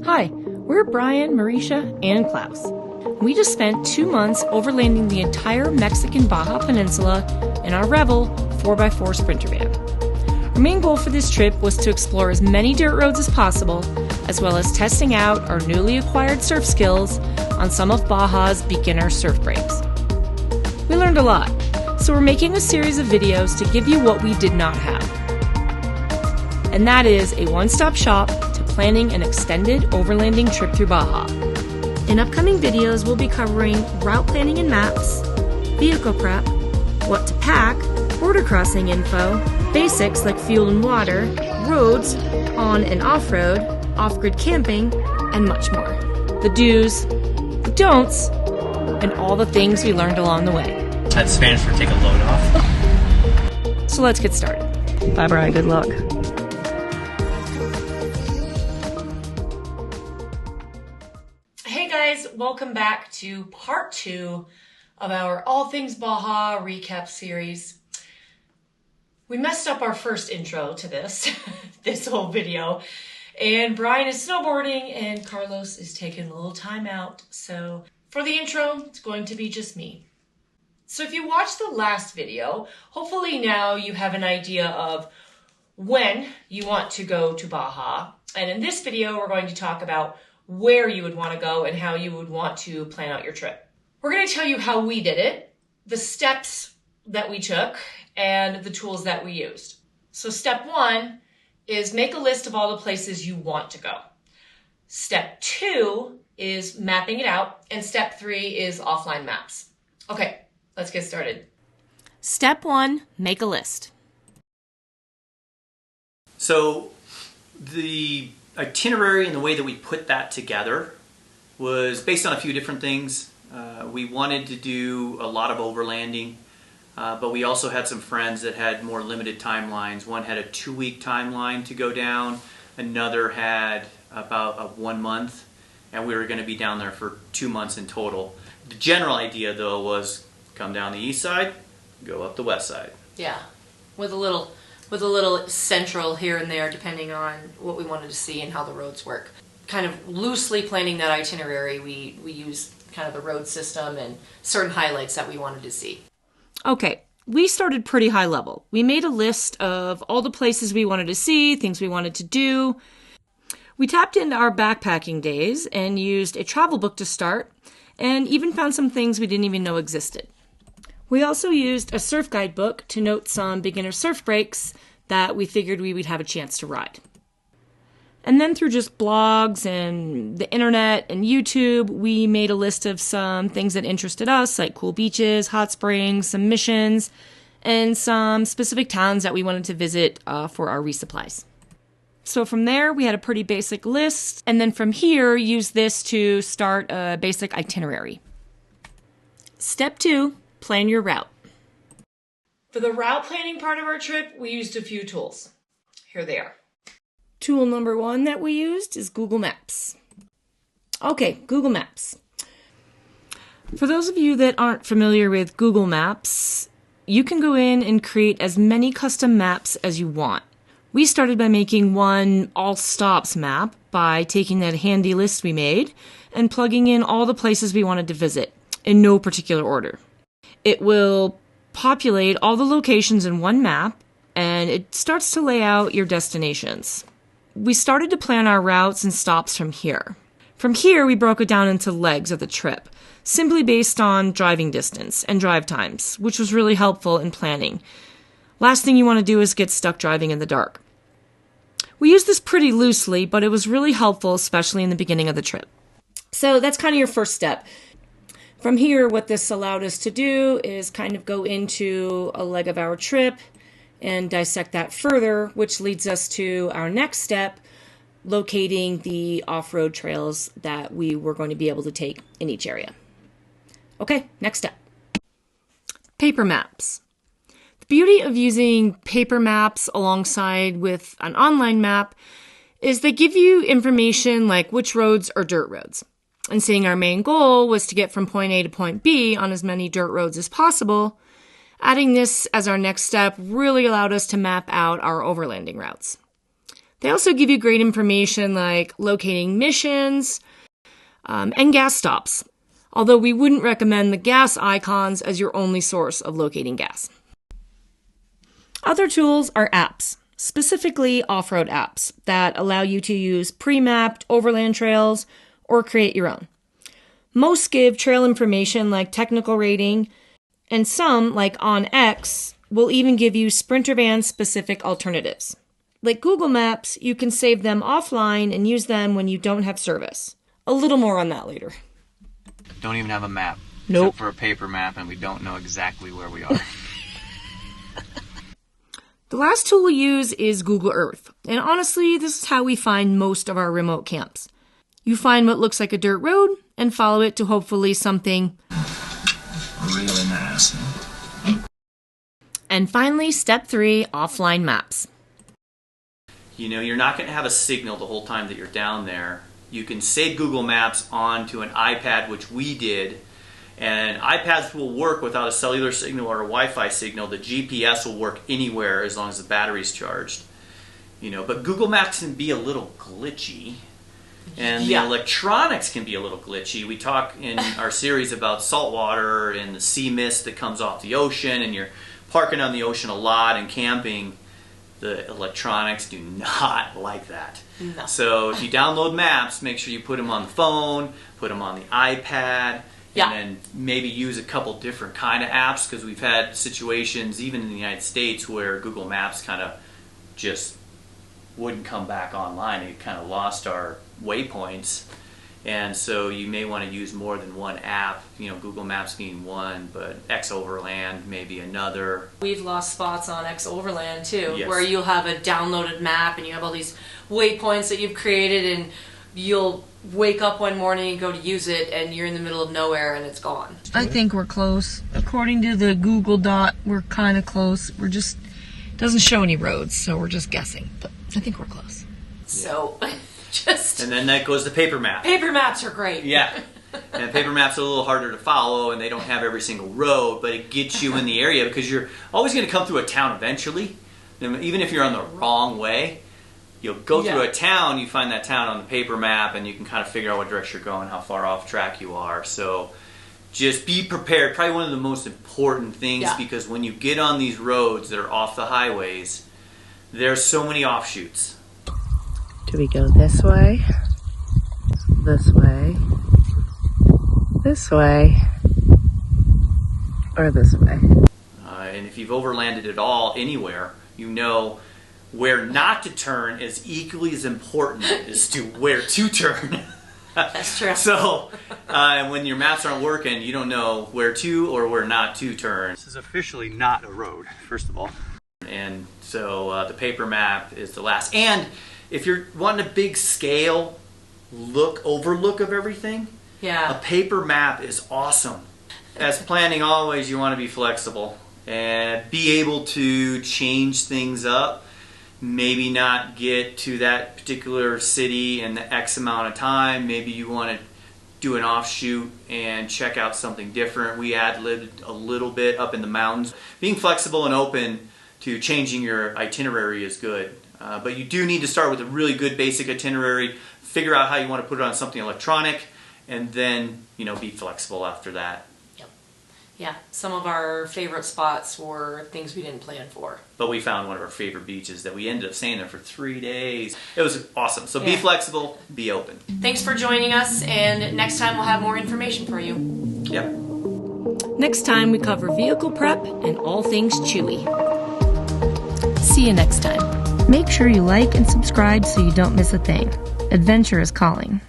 Hi, we're Brian, Marisha, and Klaus. We just spent 2 months overlanding the entire Mexican Baja Peninsula in our Revel 4x4 Sprinter van. Our main goal for this trip was to explore as many dirt roads as possible, as well as testing out our newly acquired surf skills on some of Baja's beginner surf breaks. We learned a lot, so we're making a series of videos to give you what we did not have. And that is a one-stop shop to planning an extended overlanding trip through Baja. In upcoming videos, we'll be covering route planning and maps, vehicle prep, what to pack, border crossing info, basics like fuel and water, roads, on and off-road, off-grid camping, and much more. The do's, the don'ts, and all the things we learned along the way. That's Spanish for take a load off. So let's get started. Bye, Brian. Good luck. Hey guys, welcome back to part 2 of our All Things Baja recap series. We messed up our first intro to this, this whole video, and Brian is snowboarding and Carlos is taking a little time out. So for the intro, it's going to be just me. So if you watched the last video, hopefully now you have an idea of when you want to go to Baja. And in this video, we're going to talk about where you would want to go and how you would want to plan out your trip. We're going to tell you how we did it, the steps that we took, and the tools that we used. So step 1 is make a list of all the places you want to go. Step 2 is mapping it out, and step 3 is offline maps. Okay, let's get started. Step 1, make a list. So the itinerary and the way that we put that together was based on a few different things. We wanted to do a lot of overlanding, but we also had some friends that had more limited timelines. One had a 2-week timeline to go down, another had about a 1 month, and we were going to be down there for 2 months in total. The general idea though was come down the east side, go up the west side. Yeah, with a little central here and there depending on what we wanted to see and how the roads work. Kind of loosely planning that itinerary, we used kind of the road system and certain highlights that we wanted to see. Okay, we started pretty high level. We made a list of all the places we wanted to see, things we wanted to do. We tapped into our backpacking days and used a travel book to start, and even found some things we didn't even know existed. We also used a surf guidebook to note some beginner surf breaks that we figured we would have a chance to ride. And then through just blogs and the internet and YouTube, we made a list of some things that interested us, like cool beaches, hot springs, some missions, and some specific towns that we wanted to visit for our resupplies. So from there, we had a pretty basic list, and then from here, use this to start a basic itinerary. Step 2, plan your route. For the route planning part of our trip, we used a few tools. Here they are. Tool number 1 that we used is Google Maps. Okay, Google Maps. For those of you that aren't familiar with Google Maps, you can go in and create as many custom maps as you want. We started by making one all stops map by taking that handy list we made and plugging in all the places we wanted to visit in no particular order. It will populate all the locations in one map, and it starts to lay out your destinations. We started to plan our routes and stops from here. From here, we broke it down into legs of the trip, simply based on driving distance and drive times, which was really helpful in planning. Last thing you want to do is get stuck driving in the dark. We used this pretty loosely, but it was really helpful, especially in the beginning of the trip. So that's kind of your first step. From here, what this allowed us to do is kind of go into a leg of our trip and dissect that further, which leads us to our next step, locating the off-road trails that we were going to be able to take in each area. Okay, next step. Paper maps. The beauty of using paper maps alongside with an online map is they give you information like which roads are dirt roads. And seeing our main goal was to get from point A to point B on as many dirt roads as possible, Adding this as our next step really allowed us to map out our overlanding routes. They also give you great information like locating missions and gas stops, although we wouldn't recommend the gas icons as your only source of locating gas. Other tools are apps, specifically off-road apps that allow you to use pre-mapped overland trails or create your own. Most give trail information like technical rating, and some, like OnX, will even give you Sprinter van specific alternatives. Like Google Maps, you can save them offline and use them when you don't have service. A little more on that later. Don't even have a map. Nope. Except for a paper map, and we don't know exactly where we are. The last tool we use is Google Earth. And honestly, this is how we find most of our remote camps. You find what looks like a dirt road and follow it to hopefully something really nice. And finally, step 3, offline maps. You know, you're not going to have a signal the whole time that you're down there. You can save Google Maps onto an iPad, which we did, and iPads will work without a cellular signal or a Wi-Fi signal. The GPS will work anywhere as long as the battery's charged. You know, but Google Maps can be a little glitchy, and the electronics can be a little glitchy. We talk in our series about saltwater and the sea mist that comes off the ocean, and you're parking on the ocean a lot and camping. The electronics do not like that. No. So if you download maps, make sure you put them on the phone, put them on the iPad, and then maybe use a couple different kind of apps, because we've had situations even in the United States where Google Maps kind of just wouldn't come back online. It kind of lost our waypoints. And so you may want to use more than one app, you know, Google Maps being one, but Overland maybe another. We've lost spots on Overland too, Yes. where you'll have a downloaded map and you have all these waypoints that you've created, and you'll wake up one morning and go to use it and you're in the middle of nowhere and it's gone. I think we're close. According to the Google Dot, we're kind of close. We're just, doesn't show any roads, so we're just guessing, but I think we're close. So... And then that goes to paper map. Paper maps are great. Yeah. And paper maps are a little harder to follow, and they don't have every single road, but it gets you in the area because you're always going to come through a town eventually. And even if you're on the wrong way, you'll go through a town, you find that town on the paper map, and you can kind of figure out what direction you're going, how far off track you are. So just be prepared. Probably one of the most important things, because when you get on these roads that are off the highways, there's so many offshoots. Do we go this way, this way, this way, or this way? And if you've overlanded at all anywhere, you know where not to turn is equally as important as to where to turn. That's true. So when your maps aren't working, you don't know where to or where not to turn. This is officially not a road, first of all. And so the paper map is the last. And if you're wanting a big scale overlook of everything, a paper map is awesome. As planning always, you want to be flexible and be able to change things up. Maybe not get to that particular city in the X amount of time. Maybe you want to do an offshoot and check out something different. We ad-libbed a little bit up in the mountains. Being flexible and open to changing your itinerary is good. But you do need to start with a really good basic itinerary, figure out how you want to put it on something electronic, and then, you know, be flexible after that. Yep. Yeah, some of our favorite spots were things we didn't plan for. But we found one of our favorite beaches that we ended up staying there for 3 days. It was awesome. So be flexible, be open. Thanks for joining us, and next time we'll have more information for you. Yep. Next time we cover vehicle prep and all things chewy. See you next time. Make sure you like and subscribe so you don't miss a thing. Adventure is calling.